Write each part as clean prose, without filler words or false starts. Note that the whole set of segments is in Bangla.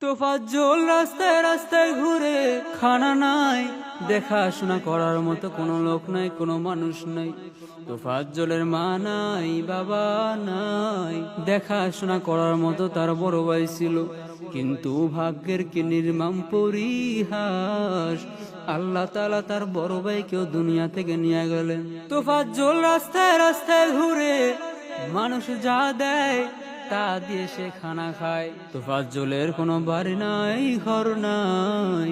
তোফাজ্জল রাস্তায় রাস্তায় ঘুরে, খানা নাই, দেখাশোনা করার মতো কোনো লোক নাই, কোনো মানুষ নাই। তোফাজ্জলের মা নাই, বাবা নাই, দেখাশোনা করার মতো তার বড় ভাই ছিল। কিন্তু ভাগ্যের কি নির্মম পরিহাস, আল্লাহ তাআলা তার বড় ভাইকেও দুনিয়া থেকে নিয়ে গেলেন। তোফাজ্জল রাস্তায় রাস্তায় ঘুরে, মানুষ যা দেয় তা দিয়ে সে খানা খায়। তোফাজ্জলের কোনো বাড়ি নাই, ঘর নাই।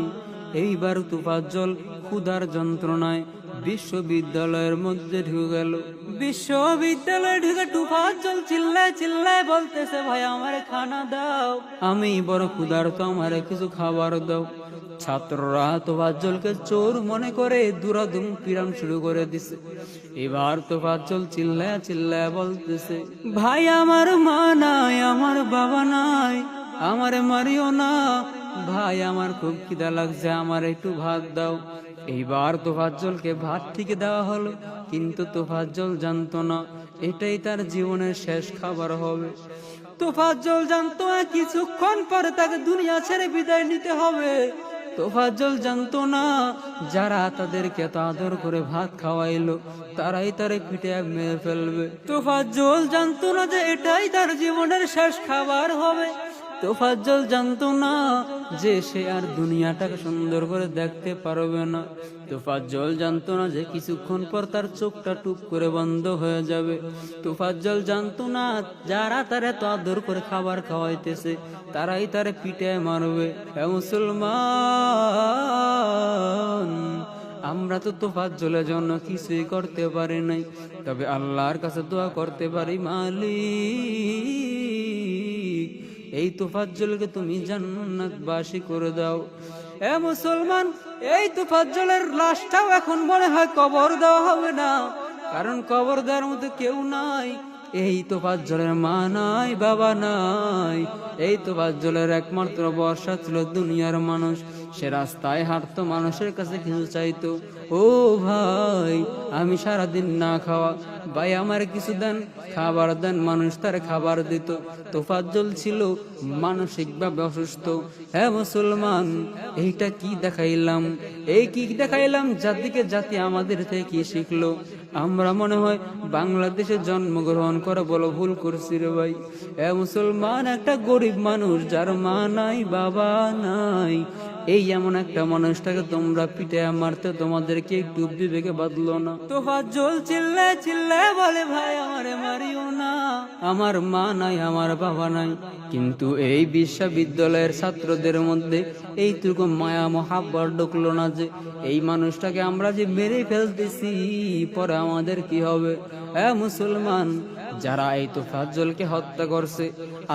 এইবার তোফাজ্জল ক্ষুধার যন্ত্রণায় বিশ্ববিদ্যালয়ের মধ্যে ঢুকে গেল। বিশ্ববিদ্যালয়ে ঢুকে তোফাজ্জল চিল্লায় চিল্লায় বলতেছে, ভাই আমারে খানা দাও, আমি বড় ক্ষুধার্ত, আমারে কিছু খাবার দাও। ছাত্ররা তোফাজ্জলকে চোর মনে করে দুরাদুম পিরান শুরু করে দিছে। এবার তোফাজ্জল চিল্লায়া চিল্লায়া বলতেছে, ভাই আমার মা নাই, আমার বাবা নাই, আমারে মারিও না, ভাই আমার খুব খিদা লাগছে, আমার একটু ভাত দাও। এইবার তোফাজ্জলকে ভাত ঠিক দেওয়া হলো, কিন্তু তোফাজ্জল জানতো না এটাই তার জীবনের শেষ খাবার হবে। তোফাজ্জল জানতো না কিছুক্ষণ পরে তাকে দুনিয়া ছেড়ে বিদায় নিতে হবে। তোফাজ্জল জানতো না যারা তাদেরকে এত আদর করে ভাত খাওয়াইলো তারাই তারে পিঠে মেরে ফেলবে। তোফাজ্জল জানতো না যে এটাই তার জীবনের শেষ খাবার হবে। তোফাজ্জল জানতো না যে সে আর দুনিয়াটাকে সুন্দর করে দেখতে পারবে না। তোফাজ্জল জানতো না যে কিছুক্ষণ পর তার চোখটা টুপ করে বন্ধ হয়ে যাবে। তোফাজ্জল জানতো না যারা তার এত আদর করে খাবার খাওয়াইতেছে তারাই তারে পিঠে মারবে। হে মুসলমান, আমরা তো তোফাজ্জলের জন্য কিছুই করতে পারি নাই, তবে আল্লাহর কাছে দোয়া করতে পারি, মালিক এই তোফাজ্জলকে তুমি জান্নাতবাসী করে দাও। এ মুসলমান, এই তোফাজ্জলের লাশটাও এখন মনে হয় কবর দেওয়া হবে না, কারণ কবর দেওয়ার মতো কেউ নাই। এই তোফাজ্জলের মা নাই, বাবা নাই। এই তোফাজ্জলের একমাত্র ভরসা ছিল দুনিয়ার মানুষ। সে রাস্তায় হাঁটতো, মানুষের কাছে কিছু চাইতো, ও ভাই আমি সারাদিন না খাওয়া, ভাই আমার কিছু দেন, খাবার দেন। মানুষ তার খাবার দিত। তোফাজ্জল ছিল মানসিকভাবে অসুস্থ। হ্যাঁ মুসলমান, এইটা কি দেখাইলাম, এই কি দেখাইলাম, জাতিকে জাতি আমাদের থেকে কি শিখলো? আমরা মনে হয় বাংলাদেশে জন্মগ্রহণ করা বলো ভুল করছি রে ভাই। এ মুসলমান, একটা গরিব মানুষ যার মা নাই, বাবা নাই, এই এমন একটা মানুষটাকে তোমরা পিঠে মারতে তোমাদেরকে একটু বিবেকে বাঁধলো না? তোফাজ্জল চিল্লায় চিল্লায় বলে, ভাই আমারে মারিও না, আমার মা নাই, আমার বাবা নাই। কিন্তু এই বিশ্ববিদ্যালয়ের ছাত্রদের মধ্যে এইটুকু মায়া মহাব্বত ঢুকলো না যে এই মানুষটাকে আমরা যে মেরে ফেলতেছি, পরে আমাদের কি হবে? হ্যাঁ মুসলমান, যারা এই তোফাজ্জলকে হত্যা করছে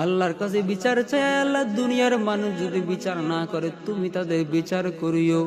আল্লাহর কাছে বিচার চায়। আল্লাহ দুনিয়ার মানুষ যদি বিচার না করে তুমি তাদের বিচার করিও।